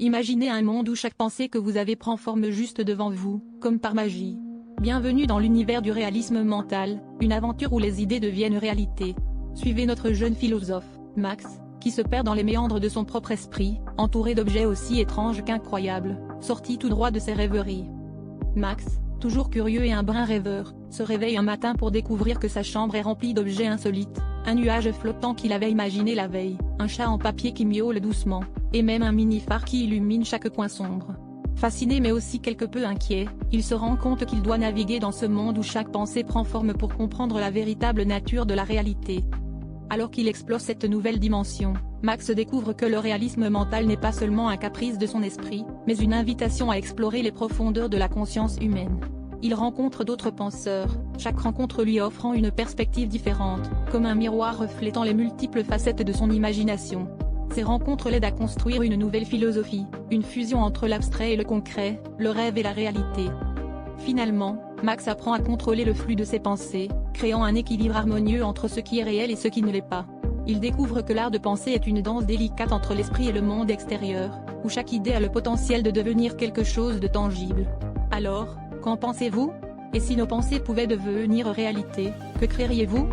Imaginez un monde où chaque pensée que vous avez prend forme juste devant vous, comme par magie. Bienvenue dans l'univers du réalisme mental, une aventure où les idées deviennent réalité. Suivez notre jeune philosophe, Max, qui se perd dans les méandres de son propre esprit, entouré d'objets aussi étranges qu'incroyables, sortis tout droit de ses rêveries. Max, toujours curieux et un brin rêveur, se réveille un matin pour découvrir que sa chambre est remplie d'objets insolites, un nuage flottant qu'il avait imaginé la veille, un chat en papier qui miaule doucement, et même un mini-phare qui illumine chaque coin sombre. Fasciné mais aussi quelque peu inquiet, il se rend compte qu'il doit naviguer dans ce monde où chaque pensée prend forme pour comprendre la véritable nature de la réalité. Alors qu'il explore cette nouvelle dimension, Max découvre que le réalisme mental n'est pas seulement un caprice de son esprit, mais une invitation à explorer les profondeurs de la conscience humaine. Il rencontre d'autres penseurs, chaque rencontre lui offrant une perspective différente, comme un miroir reflétant les multiples facettes de son imagination. Ces rencontres l'aident à construire une nouvelle philosophie, une fusion entre l'abstrait et le concret, le rêve et la réalité. Finalement, Max apprend à contrôler le flux de ses pensées, créant un équilibre harmonieux entre ce qui est réel et ce qui ne l'est pas. Il découvre que l'art de penser est une danse délicate entre l'esprit et le monde extérieur, où chaque idée a le potentiel de devenir quelque chose de tangible. Alors, qu'en pensez-vous? Et si nos pensées pouvaient devenir réalité, que créeriez-vous?